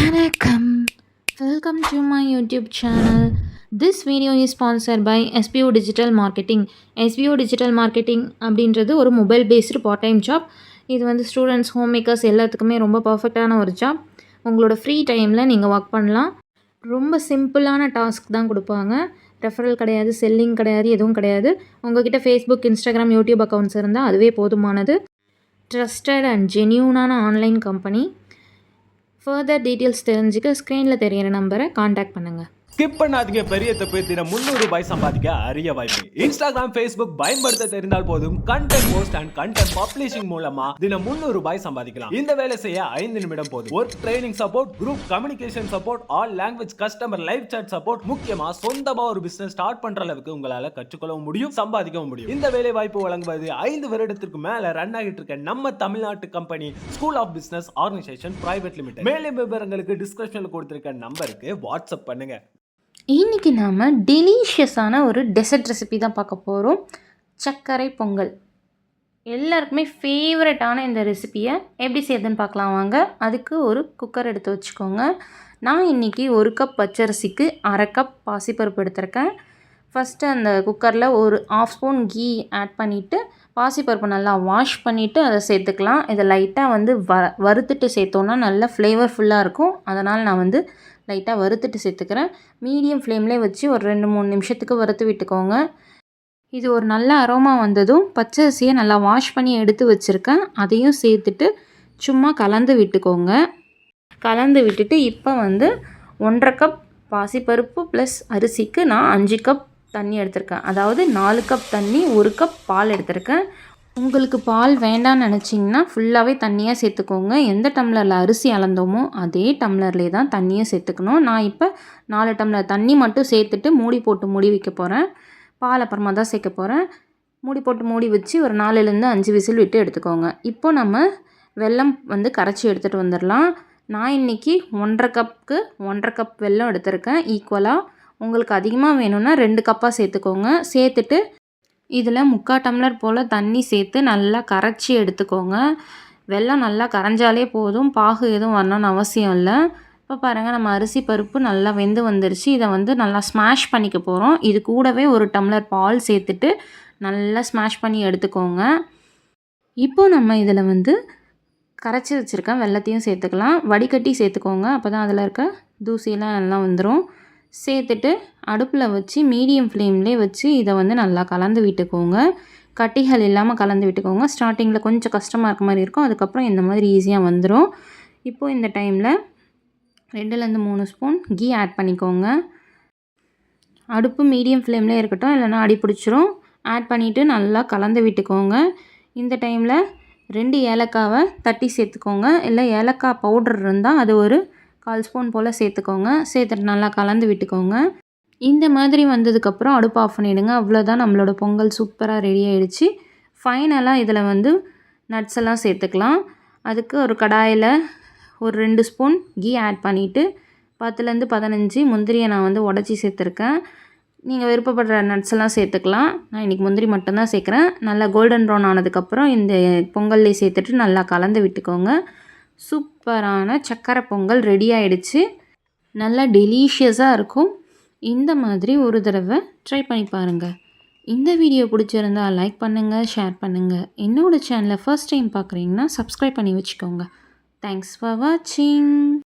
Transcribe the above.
Vanakkam. Welcome to my YouTube channel. This video is sponsored by SBO Digital Marketing. SBO Digital Marketing அப்படின்றது ஒரு mobile based part time job. இது வந்து students, home makers எல்லாத்துக்குமே ரொம்ப பர்ஃபெக்டான ஒரு job. உங்களோட ஃப்ரீ டைமில் நீங்கள் ஒர்க் பண்ணலாம். ரொம்ப சிம்பிளான டாஸ்க் தான் கொடுப்பாங்க. ரெஃபரல் கிடையாது, செல்லிங் கிடையாது, எதுவும் கிடையாது. உங்கள்கிட்ட ஃபேஸ்புக், இன்ஸ்டாகிராம், யூடியூப் அக்கௌண்ட்ஸ் இருந்தால் அதுவே போதுமானது. ட்ரஸ்டட் அண்ட் ஜென்யூனான ஆன்லைன் கம்பெனி. ஃபர்தர் டீட்டெயில்ஸ் தெரிஞ்சுக்க ஸ்க்ரீனில் தெரியிற நம்பரை காண்டாக்ட் பண்ணுங்கள். ஸ்கிப் பண்ணாதீங்க, பெரிய தப்பு. தினம் 300 ரூபாய் சம்பாதிக்க அரிய வாய்ப்பு. இன்ஸ்டாகிராம், ஃபேஸ்புக் பயன்படுத்த தெரிந்தால் போதும். Content post and content publishing மூலமா தினம் 300 ரூபாய் சம்பாதிக்கலாம். இந்த வேலை செய்ய 5 நிமிடம் போதும். Work training support, group communication support, all language customer live chat support. முக்கியமா சொந்தமா ஒரு பிசினஸ் ஸ்டார்ட் பண்ற அளவுக்கு உங்களால கற்றுக்கொள்ளவும் முடியும், சம்பாதிக்கவும் முடியும். இந்த வேலை வாய்ப்பு வழங்குவது 5 வருடத்திற்கு மேல ரன் ஆகிட்டு இருக்க நம்ம தமிழ்நாட்டு company school of business organisation private limited. மேலும் விவரங்களுக்கு டிஸ்கிரிப்ஷன்ல கொடுத்திருக்க நம்பருக்கு வாட்ஸ்அப் பண்ணுங்க. இன்றைக்கி நாம் டெலிஷியஸான ஒரு டெசர்ட் ரெசிபி தான் பார்க்க போகிறோம். சர்க்கரை பொங்கல். எல்லாருக்குமே ஃபேவரட்டான இந்த ரெசிப்பியை எப்படி செய்யுதுன்னு பார்க்கலாம் வாங்க. அதுக்கு ஒரு குக்கர் எடுத்து வச்சுக்கோங்க. நான் இன்றைக்கி 1 கப் பச்சரிசிக்கு 1/2 கப் பாசிப்பருப்பு எடுத்திருக்கேன். ஃபஸ்ட்டு அந்த குக்கரில் ஒரு 1/2 ஸ்பூன் கீ ஆட் பண்ணிவிட்டு பாசிப்பருப்பு நல்லா வாஷ் பண்ணிவிட்டு அதை சேர்த்துக்கலாம். இதை லைட்டாக வந்து வறுத்துட்டு சேர்த்தோன்னா நல்லா ஃப்ளேவர்ஃபுல்லாக இருக்கும். அதனால் நான் வந்து லைட்டாக வறுத்துட்டு சேர்த்துக்கிறேன். மீடியம் ஃப்ளேம்லேயே வச்சு ஒரு 2-3 நிமிஷத்துக்கு வறுத்து விட்டுக்கோங்க. இது ஒரு நல்ல அரோமா வந்ததும் பச்சரிசியை நல்லா வாஷ் பண்ணி எடுத்து வச்சுருக்கேன். அதையும் சேர்த்துட்டு சும்மா கலந்து விட்டுக்கோங்க. கலந்து விட்டுட்டு இப்போ வந்து 1/2 கப் பாசிப்பருப்பு ப்ளஸ் அரிசிக்கு நான் 5 கப் தண்ணி எடுத்திருக்கேன். அதாவது 4 கப் தண்ணி, 1 கப் பால் எடுத்திருக்கேன். உங்களுக்கு பால் வேண்டான்னு நினச்சிங்கன்னா ஃபுல்லாகவே தண்ணியாக சேர்த்துக்கோங்க. எந்த டம்ளரில் அரிசி அளந்தோமோ அதே டம்ளர்லேயே தான் தண்ணியை சேர்த்துக்கணும். நான் இப்போ 4 டம்ளர் தண்ணி மட்டும் சேர்த்துட்டு மூடி போட்டு மூடி வைக்க போகிறேன். பால் அப்புறமா தான் சேர்க்க போகிறேன். மூடி போட்டு மூடி வச்சு ஒரு 4லேருந்து 5 விசில் விட்டு எடுத்துக்கோங்க. இப்போ நம்ம வெல்லம் வந்து கரைச்சி எடுத்துகிட்டு வந்துடலாம். நான் இன்றைக்கி 1/2 கப்புக்கு 1/2 கப் வெல்லம் எடுத்திருக்கேன் ஈக்குவலாக. உங்களுக்கு அதிகமாக வேணும்னா 2 கப்பாக சேர்த்துக்கோங்க. சேர்த்துட்டு இதில் 3/4 டம்ளர் போல் தண்ணி சேர்த்து நல்லா கரைச்சி எடுத்துக்கோங்க. வெல்லம் நல்லா கரைஞ்சாலே போதும், பாகு எதுவும் வரணும்னு அவசியம் இல்லை. இப்போ பாருங்கள், நம்ம அரிசி பருப்பு நல்லா வெந்து வந்துருச்சு. இதை வந்து நல்லா ஸ்மாஷ் பண்ணிக்க போகிறோம். இது கூடவே 1 டம்ளர் பால் சேர்த்துட்டு நல்லா ஸ்மாஷ் பண்ணி எடுத்துக்கோங்க. இப்போது நம்ம இதில் வந்து கரைச்சி வச்சுருக்கேன் வெல்லத்தையும் சேர்த்துக்கலாம். வடிகட்டி சேர்த்துக்கோங்க, அப்போ தான் அதில் இருக்க தூசியெல்லாம் நல்லா வந்துடும். சேர்த்துட்டு அடுப்பில் வச்சு மீடியம் ஃப்ளேம்லேயே வச்சு இதை வந்து நல்லா கலந்து விட்டுக்கோங்க. கட்டிகள் இல்லாமல் கலந்து விட்டுக்கோங்க. ஸ்டார்டிங்கில் கொஞ்சம் கஷ்டமாக இருக்க மாதிரி இருக்கும், அதுக்கப்புறம் இந்த மாதிரி ஈஸியாக வந்துடும். இப்போது இந்த டைமில் 2லேருந்து 3 ஸ்பூன் கீ ஆட் பண்ணிக்கோங்க. அடுப்பு மீடியம் ஃப்ளேம்லேயே இருக்கட்டும், இல்லைனா அடி பிடிச்சிரும். ஆட் பண்ணிவிட்டு நல்லா கலந்து விட்டுக்கோங்க. இந்த டைமில் 2 ஏலக்காவை தட்டி சேர்த்துக்கோங்க. இல்லை ஏலக்காய் பவுடர் இருந்தால் அது ஒரு 1/4 ஸ்பூன் போல் சேர்த்துக்கோங்க. சேர்த்துட்டு நல்லா கலந்து விட்டுக்கோங்க. இந்த மாதிரி வந்ததுக்கப்புறம் அடுப்பு ஆஃப் பண்ணிவிடுங்க. அவ்வளோதான், நம்மளோட பொங்கல் சூப்பராக ரெடி ஆகிடுச்சு. ஃபைனலாக இதில் வந்து நட்ஸ் எல்லாம் சேர்த்துக்கலாம். அதுக்கு ஒரு கடாயில் ஒரு 2 ஸ்பூன் கீ ஆட் பண்ணிவிட்டு 10லேருந்து 15 முந்திரியை நான் வந்து உடச்சி சேர்த்துருக்கேன். நீங்கள் விருப்பப்படுற நட்ஸ் எல்லாம் சேர்த்துக்கலாம். நான் இன்றைக்கி முந்திரி மட்டும்தான் சேர்க்குறேன். நல்லா கோல்டன் ப்ரௌன் ஆனதுக்கப்புறம் இந்த பொங்கல்லே சேர்த்துட்டு நல்லா கலந்து விட்டுக்கோங்க. சூப்பரான சக்கரை பொங்கல் ரெடி ஆகிடுச்சு. நல்லா டெலிஷியஸாக இருக்கும். இந்த மாதிரி ஒரு தடவை ட்ரை பண்ணி பாருங்கள். இந்த வீடியோ பிடிச்சிருந்தால் லைக் பண்ணுங்கள், ஷேர் பண்ணுங்கள். என்னோடய சேனலை ஃபர்ஸ்ட் டைம் பார்க்குறீங்கன்னா சப்ஸ்கிரைப் பண்ணி வச்சுக்கோங்க. தேங்க்ஸ் ஃபார் வாட்சிங்.